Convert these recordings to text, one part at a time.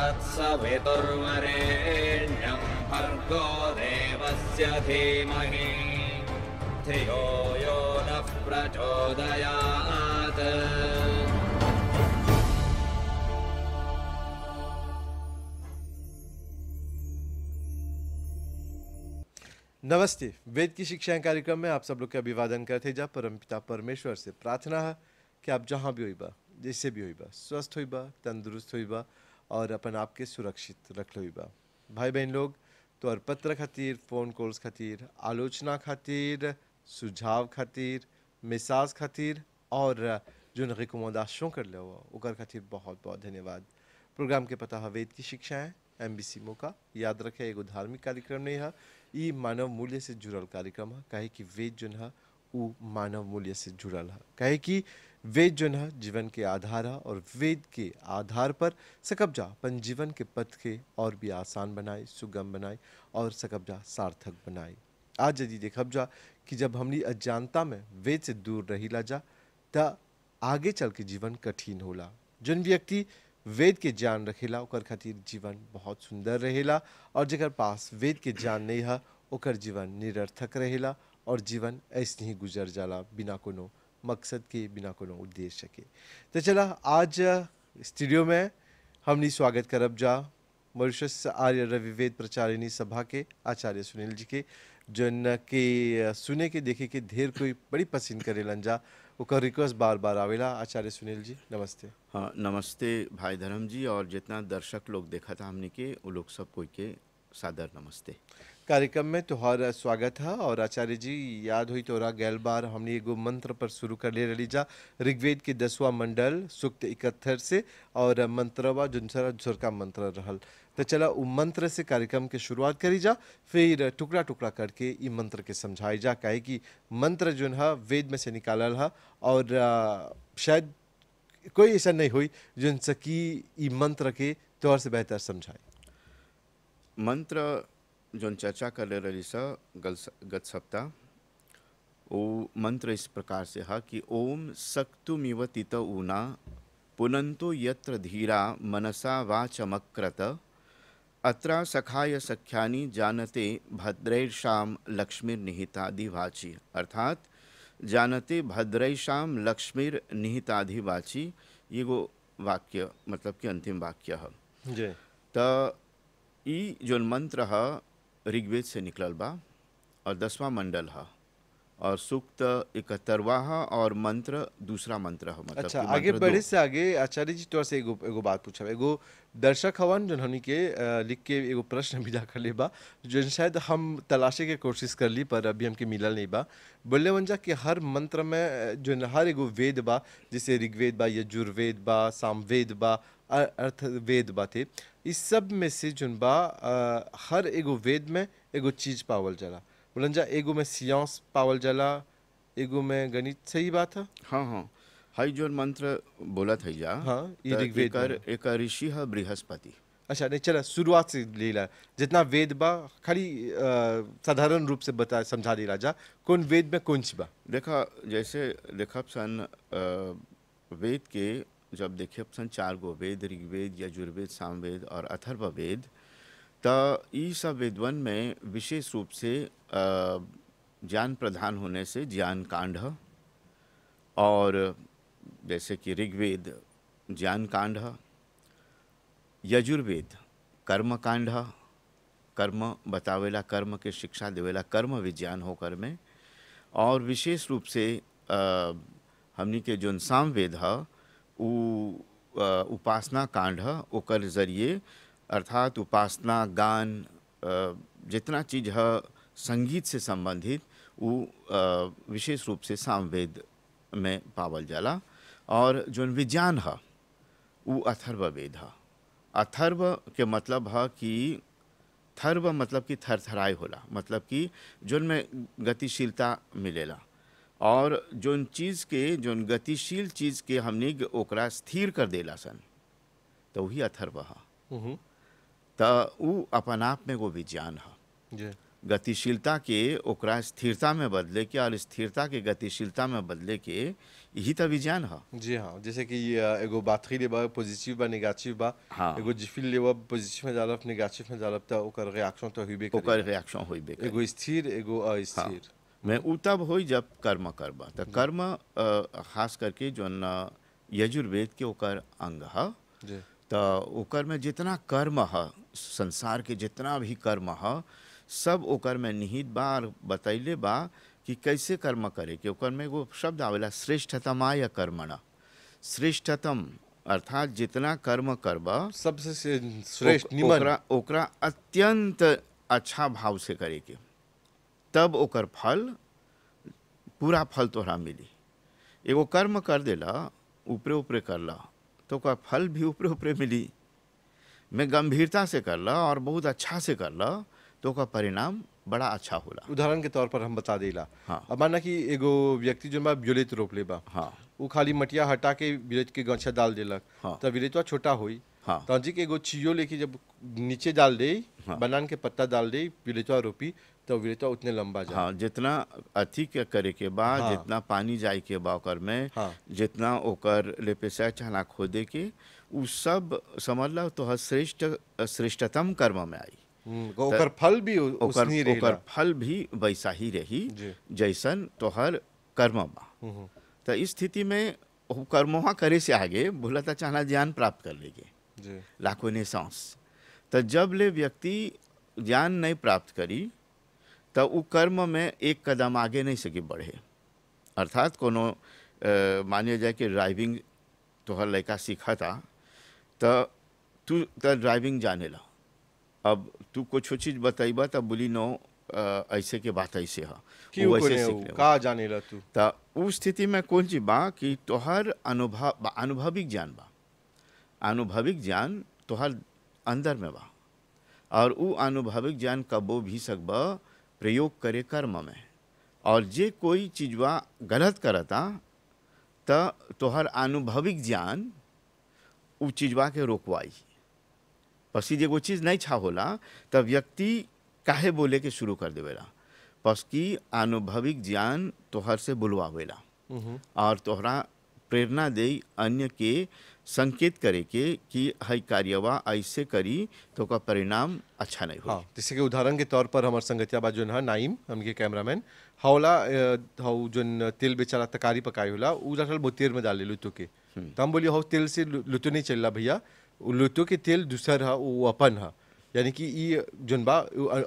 तत्सवितुर्वरेण्यं भर्गो देवस्य धीमहि धियो यो नः प्रचोदयात्। नमस्ते। वेद की शिक्षाएं कार्यक्रम में आप सब लोग के अभिवादन करते जा। परमपिता परमेश्वर से प्रार्थना है कि आप जहाँ भी होइबा, जैसे भी होइबा, स्वस्थ होइबा, तंदुरुस्त होइबा और अपन आप के सुरक्षित रख लोइबा। भाई बहन लोग, तो और पत्र खातिर, फ़ोन कॉल्स खातिर, आलोचना खातिर, सुझाव खातिर, मिसाज खातिर और जो रिकमेंडेशन कर ले ओकर खातिर बहुत बहुत धन्यवाद। प्रोग्राम के पता है वेद की शिक्षाएं MBC मौका। याद रखे एगो धार्मिक कार्यक्रम नहीं है, ई मानव मूल्य से जुड़ल कार्यक्रम है। काहे कि वेद जो है वो मानव मूल्य से जुड़ल है। काहे कि वेद जो है जीवन के आधार है और वेद के आधार पर सकब्जा अपन जीवन के पथ के और भी आसान बनाए, सुगम बनाए और सकब्जा सार्थक बनाए। आज यदि देखब जा कि जब हमनी अज्ञानता में वेद से दूर रहीला जा त आगे चल के जीवन कठिन होला। जन व्यक्ति वेद के ज्ञान रखेला ओकर खातिर जीवन बहुत सुंदर रहेला और जेकर पास वेद के ज्ञान नहीं है ओकर जीवन निरर्थक रहेला और जीवन ऐसे ही गुजर जाला बिना कोनो मकसद के, बिना कोनो उद्देश्य के। तो चला आज स्टूडियो में हमनी स्वागत करब जा मॉरिशस आर्य रविवेद प्रचारिणी सभा के आचार्य सुनील जी के, जन के सुने के देखे के ढेर कोई बड़ी पसंद करेलन जा। ओकर रिक्वेस्ट बार बार आवेला। आचार्य सुनील जी नमस्ते। हाँ नमस्ते भाई धर्म जी और जितना दर्शक लोग देखा था हमने के वो लोग सब कोई के सादर नमस्ते। कार्यक्रम में तुहार स्वागत है। और आचार्य जी याद हुई तोरा गैल बार हमने एगो मंत्र पर शुरू कर ले रही जा ऋग्वेद के 10वां मंडल सूक्त 71 से और मंत्रवा जुनसर का मंत्र रहल। तो चला उ मंत्र से कार्यक्रम के शुरुआत करी जा, फिर टुकड़ा टुकड़ा करके ई मंत्र के समझाई जा। काहे कि मंत्र जो है वेद में से निकालल है और शायद कोई ऐसा नहीं हुई जिन सकी ई मंत्र के तौर से बेहतर समझाए। मंत्र जो चर्चा कर ले रही सा गत सप्ताह वो मंत्र इस प्रकार से है कि ओम सक्तुमिव तित ऊना पुनंतो यत्र धीरा मनसा वाचमक्रत अत्रा सखाय सख्यानि जानते भद्रैषाम लक्ष्मीर्निहिताधिवाची। अर्थात जानते भद्रैषाम लक्ष्मीर्निहिताधिवाची ये वो वाक्य मतलब कि अंतिम वाक्य है। जी तो ई जो मंत्र है ऋग्वेद से निकलल बा और 10वां मंडल है और सूक्त 71वां है और मंत्र दूसरा मंत्र है। मतलब अच्छा, कि आगे मंत्र बढ़े दो। से आगे आचार्य जी तौर से एगो बात पूछा। एगो दर्शक हवन जो हमनी के लिख के एगो प्रश्न भेजा कर ले बा जो शायद हम तलाशे के कोशिश कर ली पर अभी हमके मिलल नहीं बा। बोले वन जा कि हर मंत्र में जो हर एगो वेद बा, जैसे ऋग्वेद बा, यजुर्वेद बा, सामवेद बा, अर्थवेद बा थे। इस सब में से जोन बा हर एगो वेद में एगो चीज पावल जाला। बोलन जा एगो में सियांस पावल जाला, एगो में गणित। सही बात है? हाँ हाँ हाई जो मंत्र बोला था जा हाँ, ये तो ऋग्वेद में। एक ऋषि है बृहस्पति। अच्छा नहीं, चला शुरुआत से ले ला। जितना वेद बा खाली साधारण रूप से बता समझा दे राजा कौन वेद में कौन सी बा। देखा जैसे देखब सन वेद के जब देखब सन 4 गो वेद ऋग्वेद यजुर्वेद सामवेद और अथर्ववेद तो ई सब वेदवन में विशेष रूप से ज्ञान प्रधान होने से ज्ञान कांड है। और जैसे कि ऋग्वेद ज्ञान कांड है, यजुर्वेद कर्म कांड है, कर्म बतावेला, कर्म के शिक्षा देवेला, कर्म विज्ञान हो कर में। और विशेष रूप से हमनी के जो सामवेद है वो उपासना कांड है। ओकर जरिए अर्थात उपासना गान जितना चीज़ है संगीत से संबंधित वो विशेष रूप से सामवेद में पावल जाला। और जो विज्ञान है वो अथर्ववेद है। अथर्व के मतलब है कि थर्व मतलब कि थरथराई होला, मतलब कि जोन में गतिशीलता मिलेला और जोन चीज़ के जोन गतिशील चीज़ के हमने ओकरा स्थिर कर देला सन तो वही अथर्व है। तो वो अपन आप में वो विज्ञान है। गतिशीलता के ओकरा स्थिरता में बदले के और स्थिरता के गतिशीलता में बदले के यही तो विज्ञान है। जी हाँ, जैसे कि एगो बैटरी लेबा पॉजिटिव बा नेगेटिव बा, हाँ। एगो जिफिल लेबा पॉजिटिव में डालब नेगेटिव में डालब त ओकर रिएक्शन तो होइबे ओकर करे, रिएक्शन होइबे करे। एगो स्थिर एगो अस्थिर। मैं उ तब होई जब कर्म करबा। तो कर्म खास करके जोन यजुर्वेद के ओकर अंग है। जी तो ओकर में जितना कर्म है, संसार के जितना भी कर्म है, सब ओकर में निहित बा और बतैले बा कि कैसे कर्म करे के। ओकर में एगो शब्द आवेला श्रेष्ठतमाय कर्मणा। श्रेष्ठतम अर्थात जितना कर्म करबा सबसे श्रेष्ठ निमन ओकरा अत्यंत अच्छा भाव से करे के, तब ओकर फल पूरा फल तोहरा मिली। एगो कर्म कर देला ऊपरे ऊपरे करला तो ओकर फल भी ऊपरे ऊपरे मिली। मैं गंभीरता से करला और बहुत अच्छा से करला तो ओकर परिणाम बड़ा अच्छा होला। उदाहरण के तौर पर हम बता देला। हाँ। अब माना कि एगो व्यक्ति जो बा ब्योलेट रोप लेबा, हाँ वो खाली मटिया हटा के ब्योलेट के गछा डाल देलक, हाँ। तब ब्योलेटवा छोटा होई। हाँ। तो जी के एगो चियो लेके जब नीचे डाल दे, हाँ। बनान के पत्ता डाल दे, ब्योलेटवा रोपी तो ब्योलेटवा उतने लंबा जाए। हाँ, जितना अथी के करे के बाद हाँ। जितना पानी जाए के बा ओकर में, हाँ। जितना ओकर लेपेसा चना खोदे के, उ सब समझ ला तो श्रेष्ठतम कर्म में आई। ओकर फल भी ओकर उसनी रहेला। ओकर फल भी वैसा ही रही जी। जैसन तोहर कर्म बा। तो इस स्थिति में कर्मवा करे से आगे बोला था चाहना ज्ञान प्राप्त कर लेगे, जी लाखों ने सांस। तो जब ले व्यक्ति ज्ञान नहीं प्राप्त करी तो उ कर्म में एक कदम आगे नहीं सके बढ़े। अर्थात कोनो मानिए जाए कि ड्राइविंग तोहर लड़का सीखा था तो तू तो ड्राइविंग जाने ला, अब तू कुछ चीज़ बताइबा तब बोली नो ऐसे के बात ऐसे है, क्यों वैसे कोने सीख ले। का जाने ला तू। तो उस स्थिति में कौन चीज बा कि तोहर अनुभविक ज्ञान बा। अनुभविक ज्ञान तोहर अंदर में बा और उ अनुभविक ज्ञान कबो भी सकबा प्रयोग करे कर्म में। और जे कोई चीजवा गलत करता तो तोहर अनुभविक ज्ञान उ चीजवा के रोकवाई। पसी जे वो चीज़ नहीं छा होला तब व्यक्ति काहे बोले के शुरू कर देवेला, बस की अनुभविक ज्ञान तोहर से बुलवावेला और तोहरा प्रेरणा दे अन्य के संकेत करे के कि हई कार्यवा ऐसे करी तो का परिणाम अच्छा नहीं हो। हाँ, जैसे कि उदाहरण के तौर पर हमार संगतिया बा जोन है नाइम, हमके कैमरामैन हौला हौ जोन तेल बेचारा तकारी पकाई होला उ रखल बोतेर में डाल ले लुतो के। तो हम बोलिए हौ तेल से लुतो नहीं चलला भैया, लुतो के तेल दूसर है, वो अपन है, यानी कि ई जोन बा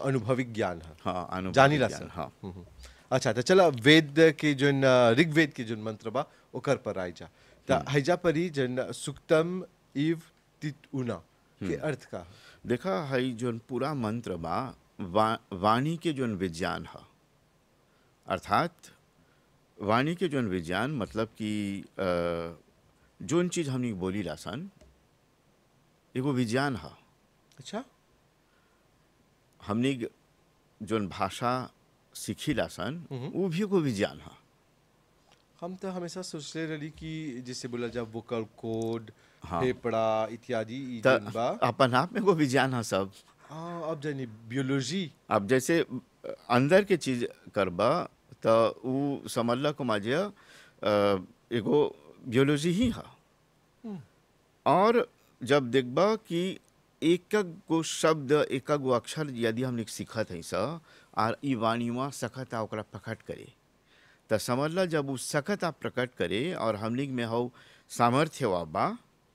अनुभविक ज्ञान है। हाँ, अनुभविक जानिला ज्ञान, सर। हाँ। अच्छा, तो चला वेद के जोन ऋग्वेद के जोन मंत्र बा ओकर पर आई जा। तो हैजा परी जन सुक्तम इव तित उना के अर्थ का देखा हई जोन पूरा मंत्र बा वाणी के जोन विज्ञान है। अर्थात वाणी के जोन विज्ञान मतलब कि जोन चीज हमनी बोली लासन एगो विज्ञान है। अच्छा, हमनी जोन भाषा सीखी लासन वो भी एगो विज्ञान है। हम तो हमेशा सोचते रही कि जैसे बोला जब वोकल कोड, हाँ। फेफड़ा इत्यादि ई त जोन बा। अपन आप में एगो विज्ञान है सब। हाँ, अब जानी बियोलॉजी। अब जैसे अंदर के चीज करबा तो उ समझला को माजे एगो बियोलॉजी ही है। और जब देखबा कि एक गो शब्द एक गो अक्षर यदि हमने सीखत है सा और ई वाणीवा सकता ओकरा प्रकट करे तो समझला जब उ सकता प्रकट करे और हमनी में हो सामर्थ्य वा बा,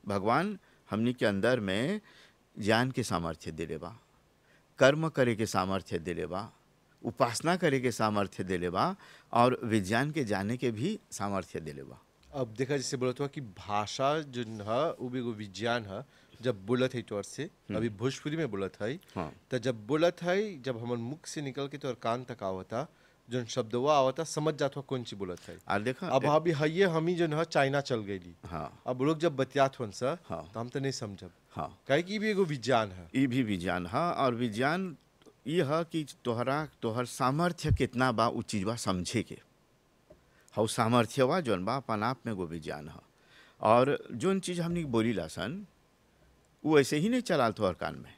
भगवान हमनी के अंदर में ज्ञान के सामर्थ्य दिले बा, कर्म करे के सामर्थ्य दिले बा, उपासना करे के सामर्थ्य दिले बा और विज्ञान के जाने के भी सामर्थ्य दिले बा। अब देखा जैसे बोलत हुआ कि भाषा जो है वो भी एगो विज्ञान है। जब बोलत है तोर से अभी भोजपुरी में बोलत है, हाँ। तो जब बोलत है जब हमन मुख से निकल के तोर कान तक आवता जोन शब्दवा आवता समझ जात हो कौन सी बोलत है। और देखा अब अभी हइये हम ही जो है चाइना चल गई। हाँ। अब लोग जब बतियात होन सा हाँ। तो हम तो नहीं समझब, हाँ, काहे कि भी एगो विज्ञान है। ये भी विज्ञान है और विज्ञान ये है कि तोहर सामर्थ्य कितना बा उ चीजवा समझे के हौ सामर्थ्यवा जोन बा अपन आप में एगो विज्ञान है। और जोन चीज हमनी बोली लासन वो ऐसे ही नहीं चलाल तोहर कान में,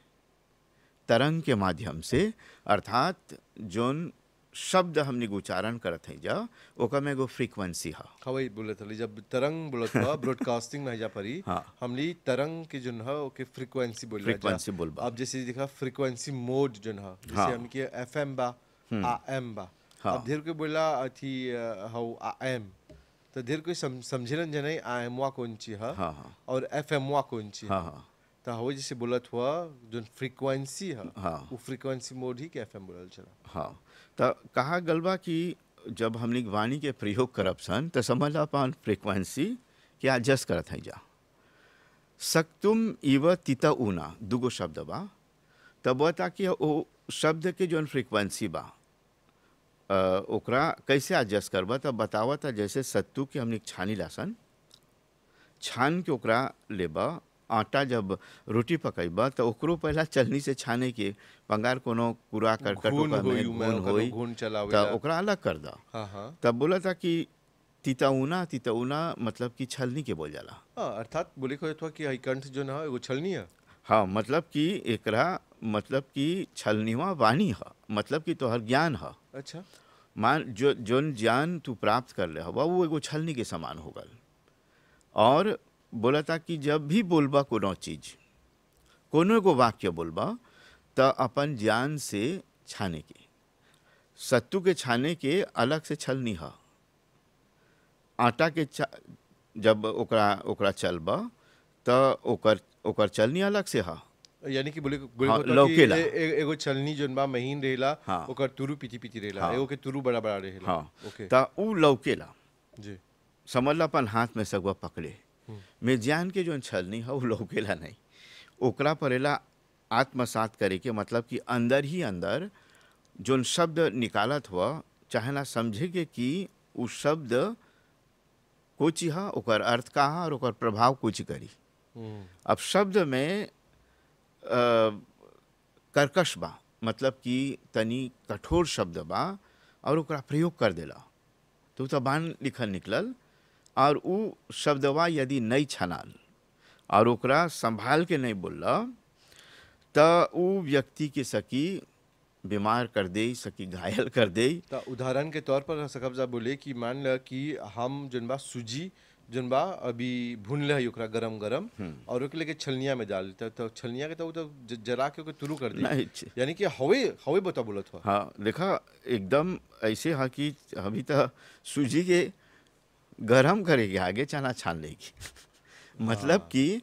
तरंग के माध्यम से, अर्थात जोन शब्द हमने उच्चारण करत हैं जा ओकर में एगो फ्रीक्वेंसी है। हवाई बोलत हली जब तरंग बोलत बा ब्रॉडकास्टिंग में जा परी हाँ। हमली तरंग के जोन है ओके फ्रीक्वेंसी बोल फ्रीक्वेंसी बोलबा। अब जैसे देखा फ्रीक्वेंसी मोड जोन है जैसे हाँ। हमके एफएम बा एम बा हाँ। अब ढेर कोई बोला अथी हाउ एम तो ढेर कोई समझेलन जने एम वा कौन ची है हाँ हाँ और एफएम वा कौन ची हाँ है हाँ तो हवा जैसे बोलत हुआ जोन फ्रीक्वेंसी है हाँ। वो फ्रीक्वेंसी मोड ही के एफएम बोलल चला। हाँ, तो कहा गलबा कि जब हमने वाणी के प्रयोग करब सन तो समझ अपन फ्रीक्वेंसी के एडजस्ट करत हैं जा। सक्तुम इव तिता ऊना दुगो शब्द बा, तब बता कि वो शब्द के जोन फ्रीक्वेंसी बा ओकरा कैसे एडजस्ट करबा तब बतावा था। जैसे सत्तू के हमने छानी लासन, छान के ओकरा लेबा, आटा जब रोटी पकैबा तो ओकरो पहला चलनी से छाने के पंगार कोनो कूड़ा करकट घून ओकर में होई उमे, घून ओकर होई घून चलावे तो ला। ओकरा अलग कर दा। हाँ हाँ तब बोला था कि तितौना तितौना मतलब कि छलनी के बोल जाला। हाँ अर्थात बोले को था कि हई कंठ जो ना एगो छलनी है। हाँ, मतलब कि एकरा मतलब कि छलनीवा वाणी है, मतलब कि तोहर ज्ञान है। अच्छा मान जो जोन ज्ञान तू प्राप्त कर ले हवा वो एगो छलनी के समान हो गल। और बोला था कि जब भी बोलबा कोनो चीज, कोनो एगो वाक्य बोलबा तो अपन ज्ञान से छाने के, सत्तू के छाने के अलग से छलनी है। आटा के जब ओकरा ओकरा चलबा तो ओकर चलनी अलग से है। यानी कि बोले हाँ, को था कि लौकेला। एगो छलनी जोन बा महीन रहेला हाँ। ओकर तुरु पीती पीती रहेला हाँ। एगो के तुरु बड़ा बड़ा रहेला। हाँ, ओके तो ऊ लौकेला जी समझ अपन हाथ में सगवा पकड़े में ज्ञान के जो छलनी है वो लौकेला नहीं। ओकरा परेला आत्मसात करे के, मतलब कि अंदर ही अंदर जोन शब्द निकालत हुआ चाहे ना समझे के कि उस शब्द कुछ है, ओकर अर्थ का है और ओकर प्रभाव कुछ करी। अब शब्द में कर्कश बा, मतलब कि तनी कठोर शब्द बा और ओकरा प्रयोग कर देला तो तबान लिखल निकलल। और उ शब्दवा यदि नहीं छनाल और ओकरा संभाल के नहीं बोलला तो उ व्यक्ति के सकी बीमार कर दे, सकी घायल कर दे। तो उदाहरण के तौर पर सकब जा बोले कि मान ल कि हम जोन बा सूजी जोन बा अभी भून ले ओकरा गरम गरम और ओके लेके छलनिया में डाल तो छलनिया के तो जरा के ओके तुरु कर दी नहीं, यानी कि हवे हवे बता बोलत हो। हाँ देखा एकदम ऐसे है कि अभी तो सूजी के गरम करे के आगे चना छान लेगी मतलब कि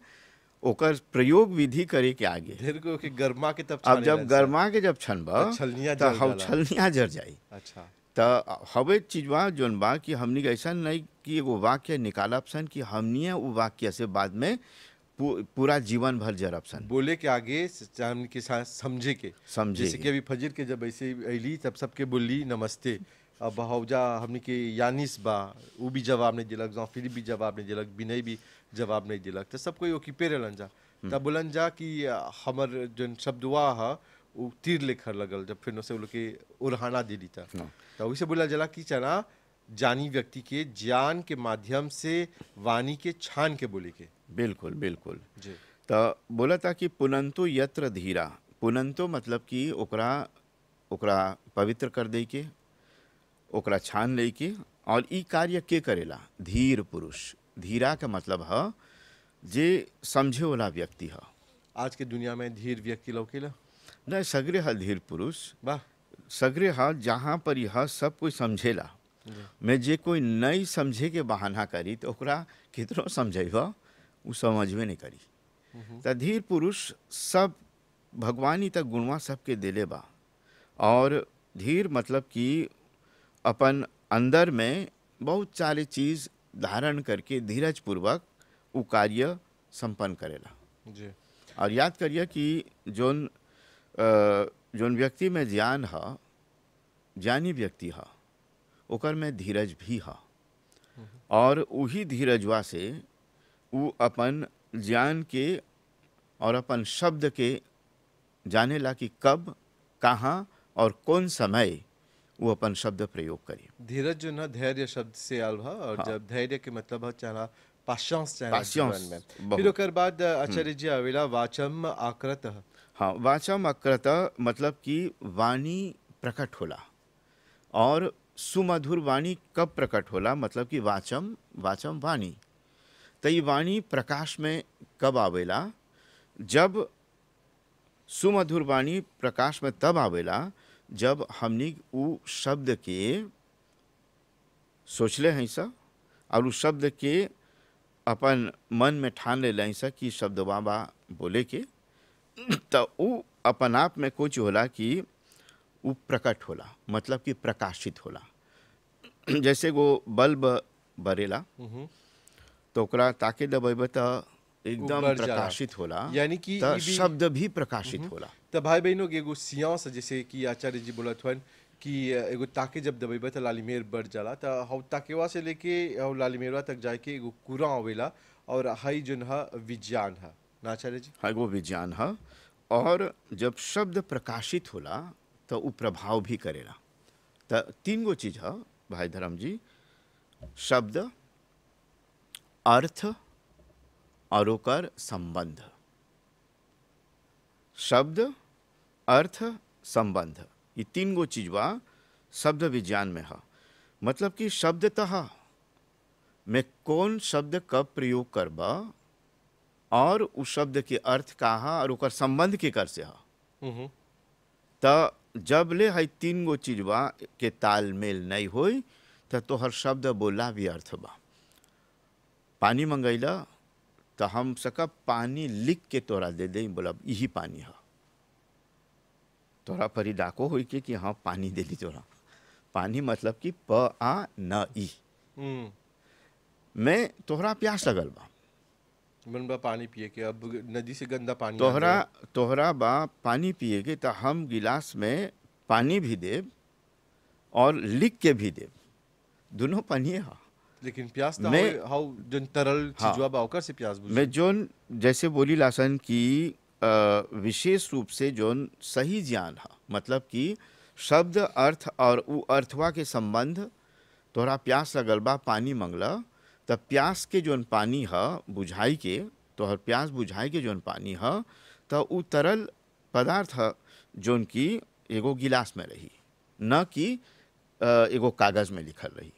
ओकर प्रयोग विधि करे के आगे ढेर को के गरमा के तब अब जब गरमा के जब छनबा तो छलनिया तो जल हम जाला। छलनिया जर जाई। अच्छा तो हवे चीजवा जोन बा कि हमनी के ऐसा नहीं कि एगो वाक्य निकालब सन कि हमनी वो वाक्य से बाद में पूरा जीवन भर जरब सन। बोले के आगे हमने के साथ समझे के समझे जैसे कि अभी फजर के जब ऐसे अली तब सबके बोली नमस्ते। अब हौजा हमने के यानिस बा वो भी जवाब नहीं दिलक, जौफिली भी जवाब नहीं दिलक, बिनई भी जवाब नहीं दिलक तो सब कोई ओकीपे रहलन जा। तब बोलन जा कि हमर जोन शब्दवा है वो तीर लेखर लगल जब फिर से वो लोग के उरहाना दिली था तो वही से बोला जला कि चना जानी व्यक्ति के ज्ञान के माध्यम से वाणी के छान के बोले के। बिल्कुल बिल्कुल जी तो बोला था कि पुनंतो यत्र धीरा, पुनंतो मतलब कि ओकरा पवित्र कर दे के, ओकरा छान ले के। और ई कार्य के करेला धीर पुरुष। धीरा का मतलब है जे समझे वाला व्यक्ति है। आज के दुनिया में धीर व्यक्ति लौकेला नहीं सगरे है धीर पुरुष, वाह सगरे है जहाँ पर यह सब कोई समझेला। मैं जे कोई नहीं समझे के बहाना करी तो ओकरा कितनो समझेगा वो समझबे नहीं करी। तो धीर पुरुष सब भगवानी तक गुणवा सबके दिले बा। और धीर मतलब कि अपन अंदर में बहुत सारे चीज धारण करके धीरज पूर्वक वो कार्य संपन्न करेला। जी और याद करिए कि जोन व्यक्ति में ज्ञान है, ज्ञानी व्यक्ति है, ओकर में धीरज भी है। और वही धीरजवा से वो अपन ज्ञान के और अपन शब्द के जाने ला कि कब कहाँ और कौन समय वो अपन शब्द प्रयोग करे। धीरज जो ना धैर्य शब्द से आल भा और हाँ। जब धैर्य के मतलब है चला पाशांस चाहेला पाशियांस जीवन में। बहुत। फिर ओकर बाद आचार्य जी आवेला वाचम आकृत। हाँ, वाचम अक्रत मतलब कि वाणी प्रकट होला। और सुमधुर वाणी कब प्रकट होला, मतलब कि वाचम वाचम वाणी। तो ये वाणी प्रकाश में कब आवेला, जब सुमधुर वाणी प्रकाश में तब आवेला जब हमनी उ शब्द के सोचले हैं सा, और उस शब्द के अपन मन में ठान ले लें सा कि शब्द बाबा बोले के, तो उ अपन आप में कुछ होला कि उ प्रकट होला, मतलब कि प्रकाशित होला। जैसे वो बल्ब बरेला तो ओकरा ताके दबेबे तो एकदम बर जाला। प्रकाशित होला, यानी कि तो ई भी- शब्द भी प्रकाशित होला। तो भाई बहनों के एगो सियांस जैसे कि आचार्य जी बोलत हन कि एगो ताके जब दबेबे तो लालिमेर बढ़ जाला, तो हव ताकेवा से लेके हव लालिमेरवा तक जाके एगो कुरां आवेला, और हई जोन ह विज्ञान है ना आचार्य जी। हाँ, वो विज्ञान है। और जब शब्द प्रकाशित होला तो उ प्रभाव भी करेला। तो तीन गो चीज है भाई धर्म जी, शब्द, अर्थ और ओकर संबंध। शब्द, अर्थ, संबंध, ये तीन गो चीज बा शब्द विज्ञान में है। मतलब कि शब्द तह में कौन शब्द कब प्रयोग करबा, और उस शब्द के अर्थ का है और ओकर संबंध के कर से है। त जब ले है तीन गो चीज बा के तालमेल नहीं होई तो तोहर शब्द बोला भी अर्थ बा। पानी मंगैला तो हम सका पानी लिख के तोरा दे दे, बोला यही पानी है, तोरा परी डाको होई के कि हाँ पानी दे दी तोरा। पानी मतलब कि प आ न ई, मैं तोहरा प्यास लगल बा, मन बा पानी पिए के, अब नदी से गंदा पानी तोहरा बा पानी पिएगे तो हम गिलास में पानी भी देब और लिख के भी देब, दोनों पानी है। लेकिन प्यास तो मैं- हाउ जोन तरल हाँ। चीजवा बा ओकर से प्यास बुझी। मैं जोन जैसे बोली लासन की विशेष रूप से जोन सही ज्ञान है, मतलब कि शब्द, अर्थ और उ अर्थवा के संबंध। तोहरा प्यास लगल बा, पानी मंगला, तब प्यास के जोन पानी है बुझाई के, तोहर प्यास बुझाई के जोन पानी है, तो उ तरल पदार्थ है जोन की एगो गिलास में रही, न कि एगो कागज में लिखल रही।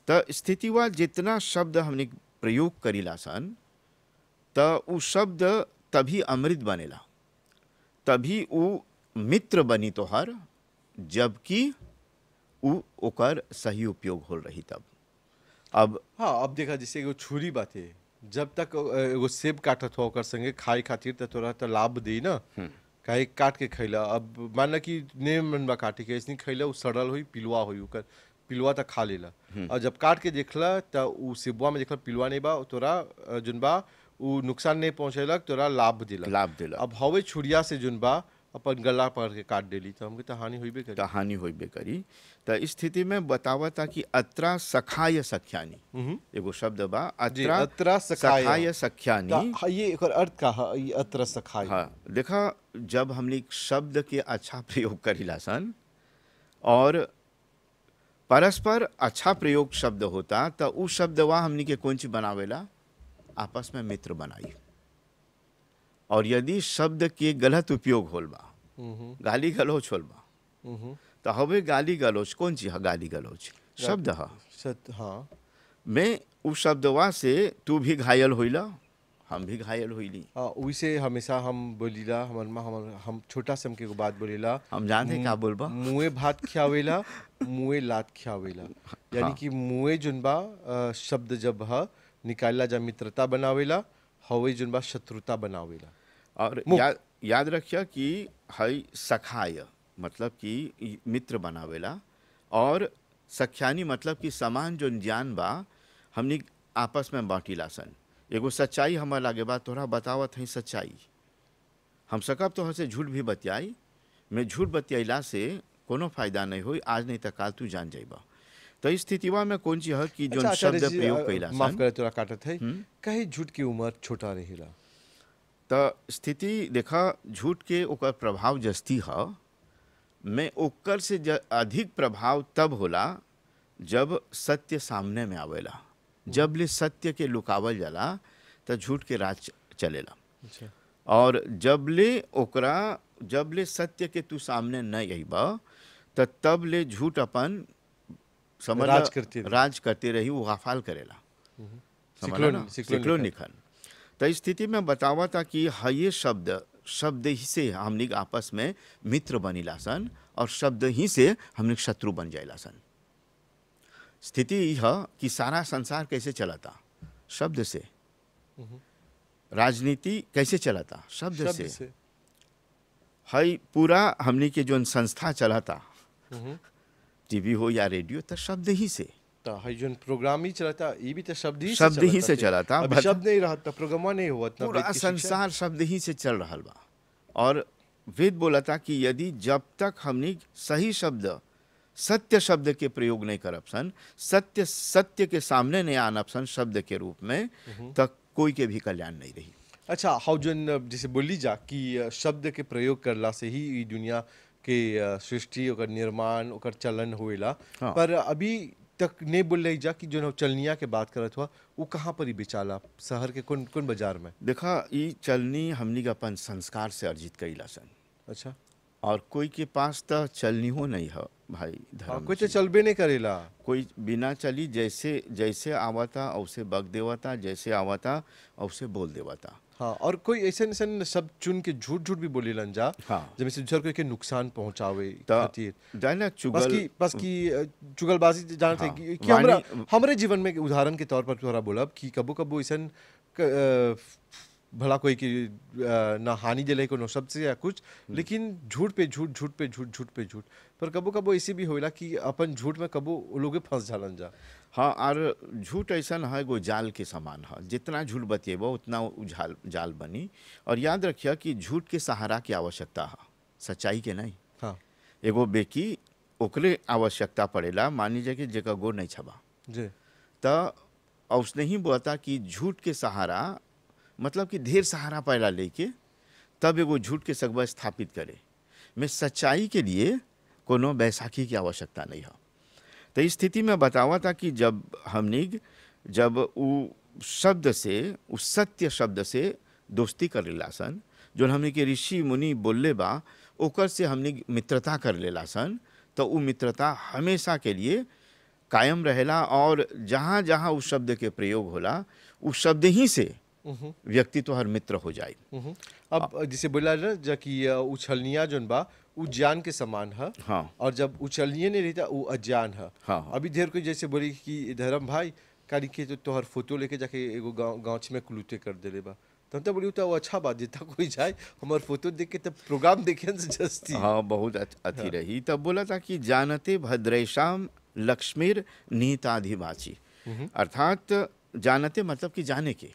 तो स्थितिवा जितना शब्द हमने प्रयोग करी लासन, तो उ शब्द तभी अमृत बनेला, तभी उ मित्र बनी तोहर, जबकि उ ओकर सही उपयोग हो रही तब। अब हाँ, अब देखा जैसे एगो छुरी बाते, जब तक एगो सेब काटत हो ओकर संगे खाए खातिर तो तोरा तो लाभ दे ना, काहे काट के खैला। अब मान ला कि ने मन बा काटे के, ऐसे खैला उ सड़ल होई, पिलुआ होई, ओकर पिलुआ तक खा लेला। और जब काट के देखला तो उ सेबुआ में देखला पिलुआ नहीं बा, तोरा जोन बा उ नुकसान नहीं पहुंचेलक, तोरा लाभ दिला। लाभ दिला। अब हवे छुरिया से जोन बा अपन गला पकड़ के काट देली, तो हमके तो हानि होइबे करी। तो हानि होइबे करी। तो इस स्थिति में बतावता कि अत्रा सखाय सख्यानी, एगो शब्द बा, जी, अत्रा सखाय। सखाय सख्यानी। तो ये एकर अर्थ का है, ये अत्र सखाई। हाँ, देखा जब हमने शब्द के अच्छा प्रयोग करीला सन और परस्पर अच्छा प्रयोग शब्द होता, तो उस शब्दवा हमनी के कौन चीज बनावेला, आपस में मित्र बनाई। और यदि शब्द के गलत उपयोग होल बा, गाली गलौज होल बा, तो हवे गाली गलौज कौन चीज है, गाली गलौज शब्द है। हाँ, मैं उस शब्दवा से तू भी घायल होइला, हम भी घायल होइली। वैसे हमेशा हम बोलीला, हम छोटा सम के एगो बात बोलीला, हम जानते का बोलबा, मुँहे भात खियावेला, मुँहे लात खियावेला। यानी कि मुँहे जोन बा शब्द जब ह निकालला जा मित्रता बनावेला, हवे जोन बा शत्रुता बनावेला। और याद रखिया कि हई सखाय मतलब कि मित्र बनावेला, और सख्यानी मतलब कि समान जोन ज्ञान बा हमनी आपस में बांटीला सन। एगो सच्चाई हमार लागे बा, तोहरा बतावत है सच्चाई, हम सकब तोहर से झूठ भी बतियाई, मैं झूठ बतियाइला से कोनो फायदा नहीं होई, आज नहीं तो काल तू जान जाइबा। तो इस स्थितिवा में कौन चीज है कि जोन अच्छा, शब्द आचार्य जी, प्रयोग कइला माफ सन, करे तोरा काटत है, कहे झूठ की उम्र छोटा रहेला। तो स्थिति देखा झूठ के ओकर प्रभाव जस्ती है, मैं ओकर से अधिक प्रभाव तब होला जब सत्य सामने में आवेला। जब ले सत्य के लुकावल जाला त झूठ के राज चलेला। अच्छा और जब ले सत्य के तू सामने नहीं अइबा त तब ले झूठ अपन समझ ला, राज करते रही, वो गाफाल करेला, समझ ला ना, सिकलो निखन। तो इस स्थिति में बतावा था कि ये शब्द ही से हमने आपस में मित्र बनीला सन और शब्द ही से हमने शत्रु बन जाइला सन। स्थिति यह कि सारा संसार कैसे चला था? शब्द से। राजनीति कैसे चला था? शब्द से। हई पूरा हमने के जो संस्था चला था, टीवी हो या रेडियो, तो शब्द ही से। तो हई जो प्रोग्राम ही चला था, ये भी तो शब्द ही से चला था। अभी शब्द नहीं रहा था, प्रोग्राम नहीं हुआ था, पूरा संसार शब्द ही से चल रहा बा। और वेद बोला था कि यदि जब तक हमने सही शब्द, सत्य शब्द के प्रयोग नहीं करब सन, सत्य के सामने नहीं आनब सन शब्द के रूप में, तक कोई के भी कल्याण नहीं रही। अच्छा, हाउ जन जैसे बोली जा कि शब्द के प्रयोग करला से ही ई दुनिया के सृष्टि, ओकर निर्माण, ओकर चलन होएला। हाँ। पर अभी तक नहीं बोल रही जा कि जो चलनिया के बात करत हुआ, वो कहाँ पर ही बेचाला? शहर के कौन कौन बाजार में? देखा, ई चलनी हमनी का अपन संस्कार से अर्जित कईला सन। अच्छा। और कोई के पास तो चलनी हो नहीं है भाई, धर्म कोई तो चलबे नहीं करेला। कोई बिना चली जैसे आवता औसे बग देवता, जैसे आवता औसे बोल देवता। हाँ, और कोई ऐसे सब चुन के झूठ भी बोलेलन जा। हाँ। जैसे दूसर कोई के नुकसान पहुंचावे खातिर। जाना बस की चुगलबाजी जानते कि हमरे जीवन में उदाहरण के तौर पर तोहरा बोलब कि कबो ऐसन भला कोई की ना हानि दिले को शब्द से या कुछ, लेकिन झूठ पे झूठ। पर कबो ऐसे भी होला कि अपन झूठ में कबो लोग फंस जालन जा। हाँ, और झूठ ऐसा है गो जाल के समान है, जितना झूठ बतिएबो उतना जाल बनी। और याद रखिए कि झूठ के सहारा की आवश्यकता है, सच्चाई के नहीं। हाँ। एगो बेकी ओकरे आवश्यकता पड़ेला, मान लीजिए कि जेका गोड़ नहीं छबा जी, तो उसने ही बोलता कि झूठ के सहारा मतलब कि ढेर सहारा पहला लेके तब एगो झूठ के सगवा स्थापित करे में सच्चाई के लिए कोनो बैसाखी की आवश्यकता नहीं है। तो इस स्थिति में बतावा था कि जब वो शब्द से, उस सत्य शब्द से दोस्ती कर लेला सन, जो हमने के ऋषि मुनि बोलले बा ओकर से हमने मित्रता कर लेला सन, तो वो मित्रता हमेशा के लिए कायम रहेला। और जहाँ जहाँ उस शब्द के प्रयोग होला, उस शब्द ही से व्यक्ति तो हर मित्र हो जाए। अब जिसे बोला ना कि उछलनिया जोन बा उ ज्ञान के समान है। हाँ। और जब उछलनिया नहीं रहता वो अज्ञान है। हाँ। अभी ढेर कोई जैसे बोली कि धर्म भाई काली के तो तोहर फोटो लेके जाके एगो गाँव में कुलूटे कर देले बा, तो बोली वो अच्छा बात, जितना कोई जाए हमार फोटो देख के तब प्रोग्राम देखे से जस्ती। हाँ, बहुत अच्छी रही। तब बोला था कि जानते भद्रेशाम लक्ष्मीर निहिताधिवाची, अर्थात जानते मतलब कि जाने के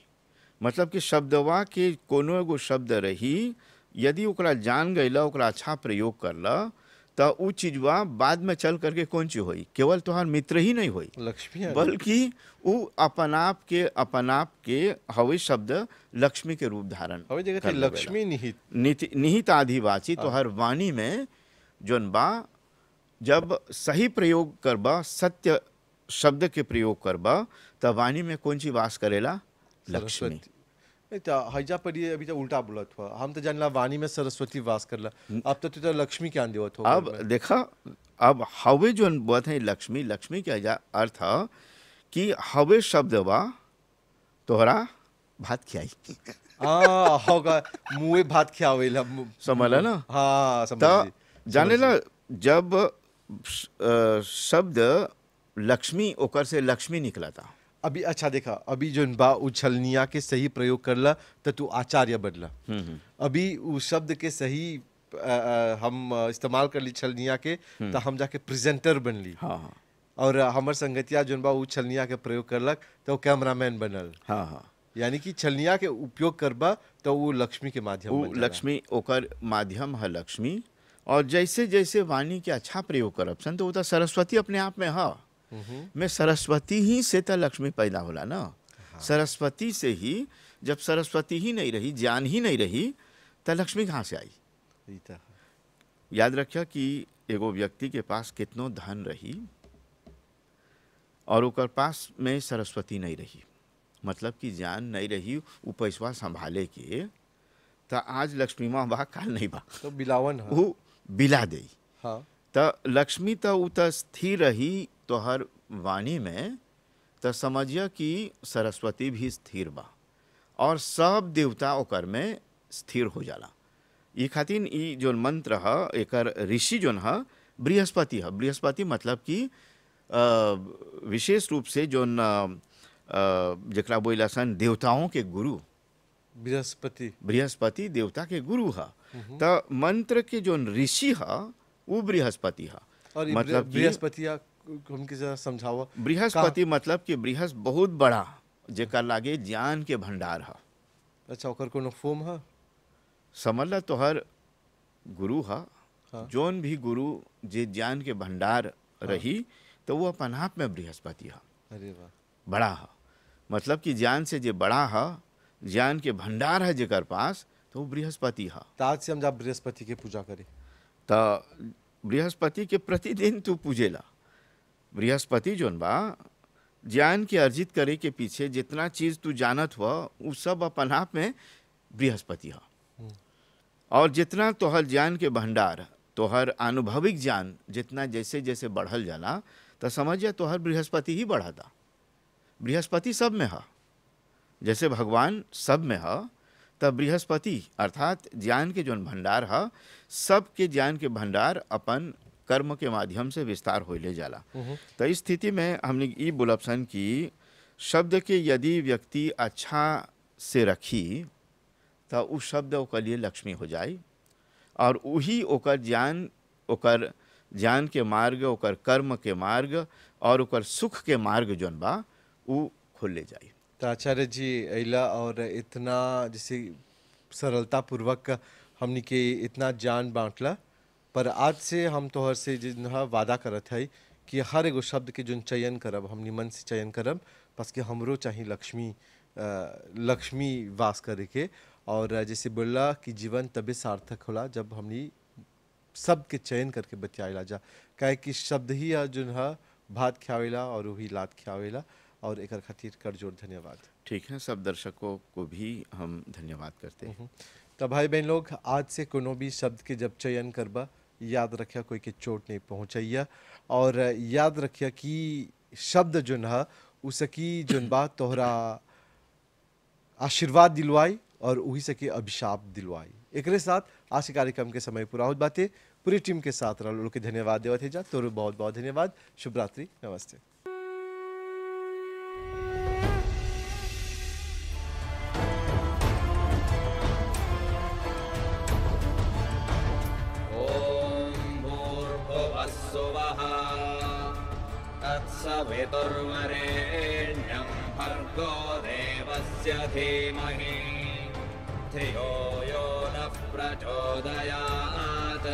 मतलब कि शब्दवा के कोनो एगो शब्द रही, यदि ओकरा जान गईला, ओकरा अच्छा प्रयोग करला, तो उ चीजवा बाद में चल करके कौन चीज होई? केवल तोहार मित्र ही नहीं होई, लक्ष्मी, बल्कि उ अपन आप के हवे शब्द लक्ष्मी के रूप धारण कर लक्ष्मी निहित आदिवासी। तोहर वाणी में जोन बा जब सही प्रयोग करबा, सत्य शब्द के प्रयोग करबा, तब वाणी में कौन ची वास करेला? लक्ष्मी। हजा पर ये अभी तो उल्टा बोलत हुआ, हम तो जानला वाणी में सरस्वती वास करला, अब तो लक्ष्मी क्या देवत हो। अब देखा, अब हवे जो बात है लक्ष्मी के अर्थ है कि हवे शब्द बा तोहरा भात खियाई। होगा मुँह भात खियावेला, समझला ना? हाँ, समझ जाने ला, जब शब्द लक्ष्मी ओकर से लक्ष्मी निकला था। अभी अच्छा देखा, अभी जो बा उछलनिया के सही प्रयोग करला तो तू आचार्य बदला। अभी उस शब्द के सही हम इस्तेमाल कर ली छलनिया के, तो हम जाके प्रेजेंटर बन ली। हाँ। और हमार संगतिया जो बा उछलनिया के प्रयोग करलक तो कैमरामैन बनल। हाँ। यानी कि छलनिया के उपयोग करबा तो वो लक्ष्मी के माध्यम, लक्ष्मी ओकर माध्यम है लक्ष्मी। और जैसे जैसे वाणी के अच्छा प्रयोग करब सन, तो सरस्वती अपने आप में है। में सरस्वती ही से तो लक्ष्मी पैदा होला ना। हाँ। सरस्वती से ही, जब सरस्वती ही नहीं रही, ज्ञान ही नहीं रही, तो लक्ष्मी कहाँ से आई? याद रखिए कि एगो व्यक्ति के पास कितनो धन रही, और ओकर पास में सरस्वती नहीं रही, मतलब कि जान नहीं रही उ पैसवा संभाले के, तो आज लक्ष्मी माँ बा काल नहीं बा, तो बिलावन है। वो बिला दे। हाँ तो लक्ष्मी तो उ तो स्थिर रही तोहर वाणी में, तो समझिए कि सरस्वती भी स्थिर बा और सब देवता ओकर में स्थिर हो जाला। ये खातिर ई जो मंत्र है एकर ऋषि जोन है बृहस्पति है। बृहस्पति मतलब कि विशेष रूप से जोन जकरा बोला सन देवताओं के गुरु, बृहस्पति देवता के गुरु है। तो मंत्र के जोन ऋषि है वो बृहस्पति है। और मतलब बृहस्पति हमके जरा समझाओ। बृहस्पति मतलब कि बृहस्प बहुत बड़ा जेकर लागे ज्ञान के भंडार है। अच्छा, ओकर कोनो फॉर्म है? समझ ला तोहर गुरु है। हाँ। जोन भी गुरु जे ज्ञान के भंडार रही तो वो अपन आप में बृहस्पति है। अरे वाह, बड़ा है मतलब कि ज्ञान से जे बड़ा है, ज्ञान के भंडार है जेकर पास, तो वो बृहस्पति है। तो आज से हम जब बृहस्पति के पूजा करें तो बृहस्पति के प्रतिदिन तू पूजेला। बृहस्पति जोन बा ज्ञान के अर्जित करे के पीछे जितना चीज तू जानत हुआ वो सब अपन आप में बृहस्पति है। और जितना तोहर ज्ञान के भंडार, तोहर अनुभविक ज्ञान जितना जैसे जैसे बढ़ल जाला, तो समझिए तोहर बृहस्पति ही बढ़ता। बृहस्पति सब में है, जैसे भगवान सब में है, तब बृहस्पति अर्थात ज्ञान के जोन भंडार है, सबके ज्ञान के भंडार अपन कर्म के माध्यम से विस्तार हो ले जाला। तो इस स्थिति में हमने ये बोलब सन कि शब्द के यदि व्यक्ति अच्छा से रखी तो उस शब्द ओकर लिए लक्ष्मी हो जाए, और वही ओकर ज्ञान के मार्ग, ओकर कर्म के मार्ग और ओकर सुख के मार्ग जोन बा वो खुल ले जाए। तो आचार्य जी अला और इतना जैसे सरलता पूर्वक हमनी के इतना ज्ञान बांटला, पर आज से हम तोहर से जिन वादा करत है कि हर एगो शब्द के जोन चयन करब हमनी मन से चयन करब, बस कि हमरो चाहिए लक्ष्मी वास करे के। और जैसे बोला कि जीवन तबे सार्थक होला जब हमनी शब्द के चयन करके बतियाला जा, काहे कि शब्द ही जोन है भात खियावेला और वही लात खियावेला। और एकर खातिर कर जोर धन्यवाद। ठीक है, सब दर्शकों को भी हम धन्यवाद करते हैं। तो भाई बहन लोग, आज से कोनो भी शब्द के जब चयन करबा याद रखिया कोई के चोट नहीं पहुँचैया, और याद रखिया कि शब्द जोन है उसकी जोन बात तोहरा आशीर्वाद दिलवाई और वही सके अभिशाप दिलवाई। एक साथ आज के कार्यक्रम के समय पूरा होत बातें। पूरी टीम के साथ रह लोग के धन्यवाद देवत है जा। तोरो बहुत बहुत धन्यवाद। शुभ रात्रि, नमस्ते। तत्सवितुर्वरेण्यं भर्गो देवस्य धीमहि धियो यो नः प्रचोदयात्।